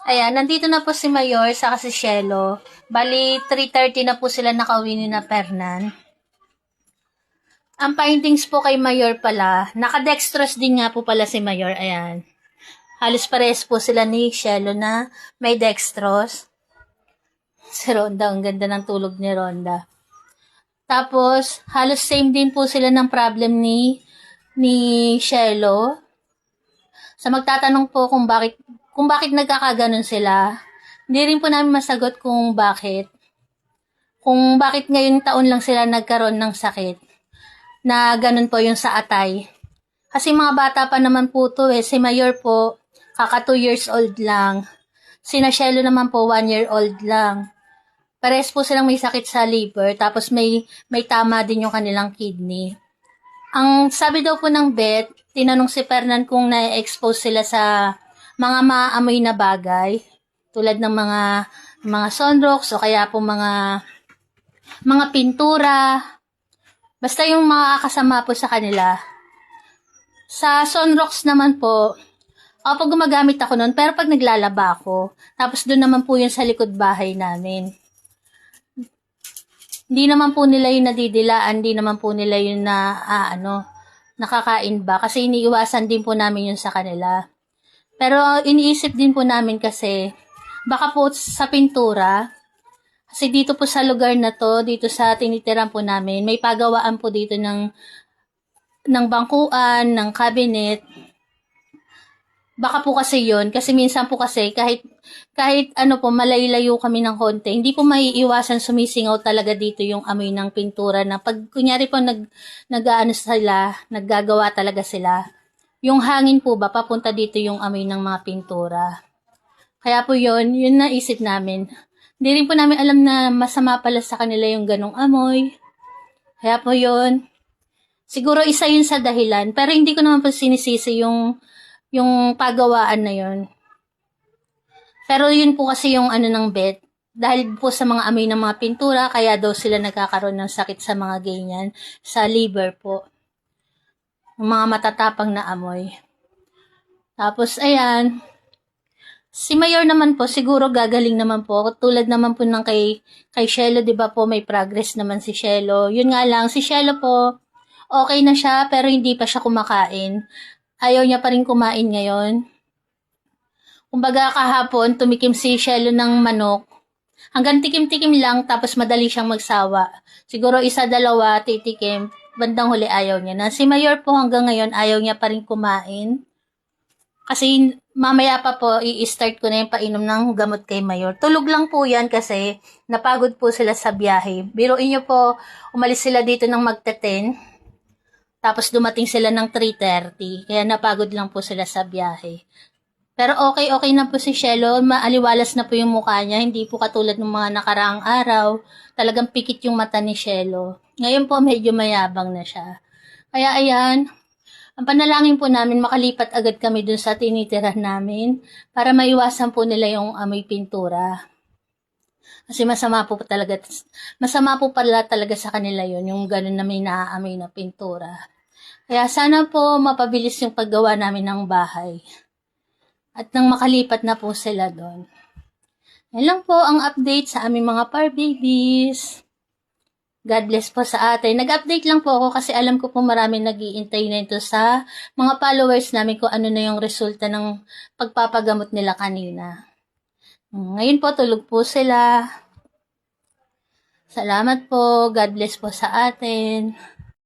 Ayan, nandito na po si Mayor sa si Shelo. Bali, 3:30 na po sila nakauwi ni na Fernan. Ang findings po kay Mayor pala, nakadextrose din nga po pala si Mayor. Ayan. Halos pares po sila ni Shelo na may dextrose. Si Ronda, ang ganda ng tulog ni Ronda. Tapos, halos same din po sila ng problem ni Shelo. Sa magtatanong po kung bakit nagkakaganon sila, hindi rin po namin masagot kung bakit. Kung bakit ngayong taon lang sila nagkaroon ng sakit na ganun po yung sa atay. Kasi mga bata pa naman po to eh. Si Mayor po, kaka 2 years old lang. Si Shelo naman po 1 year old lang. Pares po silang may sakit sa liver, tapos may tama din yung kanilang kidney. Ang sabi daw po ng vet, tinanong si Fernan kung na-expose sila sa mga maamoy na bagay, tulad ng mga sunrocks o kaya po mga pintura, basta yung mga kasama po sa kanila. Sa sunrocks naman po, pag gumagamit ako nun, pero pag naglalaba ako, tapos doon naman po yun sa likod bahay namin. Hindi naman po nila yung nadidilaan, hindi naman po nila yung nakakain ba, kasi iniiwasan din po namin yun sa kanila. Pero iniisip din po namin kasi, baka po sa pintura, kasi dito po sa lugar na to, dito sa tinitiran po namin, may pagawaan po dito ng bangkuan, ng cabinet. Baka po kasi yun, kasi minsan po kasi kahit po malayo kami ng konti, hindi po maiiwasan sumisingaw talaga dito yung amoy ng pintura na pag kunyari po naggagawa talaga sila. Yung hangin po ba papunta dito yung amoy ng mga pintura. Kaya po yun naisip namin. Hindi rin po namin alam na masama pala sa kanila yung ganong amoy. Kaya po yun. Siguro isa yun sa dahilan, pero hindi ko naman po sinisisi yung pagawaan na yun. Pero yun po kasi yung ng vet. Dahil po sa mga amoy ng mga pintura, kaya daw sila nagkakaroon ng sakit sa mga ganyan, sa liver po. Yung mga matatapang na amoy. Tapos, ayan. Si Mayor naman po, siguro gagaling naman po. Tulad naman po ng kay Shelo, di ba po, may progress naman si Shelo. Yun nga lang, si Shelo po, okay na siya, pero hindi pa siya kumakain. Ayaw niya pa rin kumain ngayon. Kumbaga kahapon, tumikim si Shelo ng manok. Hanggang tikim-tikim lang, tapos madali siyang magsawa. Siguro isa, dalawa, titikim. Bandang huli ayaw niya na. Si Mayor po hanggang ngayon, ayaw niya pa rin kumain. Kasi mamaya pa po, i-start ko na yung painom ng gamot kay Mayor. Tulog lang po yan kasi napagod po sila sa biyahe. Biruin niyo po, umalis sila dito ng magte-10. Tapos dumating sila ng 3:30. Kaya napagod lang po sila sa biyahe. Pero okay na po si Shelo. Maaliwalas na po yung mukha niya. Hindi po katulad ng mga nakaraang araw. Talagang pikit yung mata ni Shelo. Ngayon po medyo mayabang na siya. Kaya ayan, ang panalangin po namin makalipat agad kami dun sa tinitirahan namin para maiwasan po nila yung amoy pintura. Kasi masama po pala talaga sa kanila yon yung ganun na may naaamoy na pintura. Kaya sana po mapabilis yung paggawa namin ng bahay. At nang makalipat na po sila doon. Yan lang po ang update sa aming mga par babies. God bless po sa atin. Nag-update lang po ako kasi alam ko po marami nag-iintay na ito sa mga followers namin kung ano na yung resulta ng pagpapagamot nila kanina. Ngayon po tulog po sila. Salamat po. God bless po sa atin.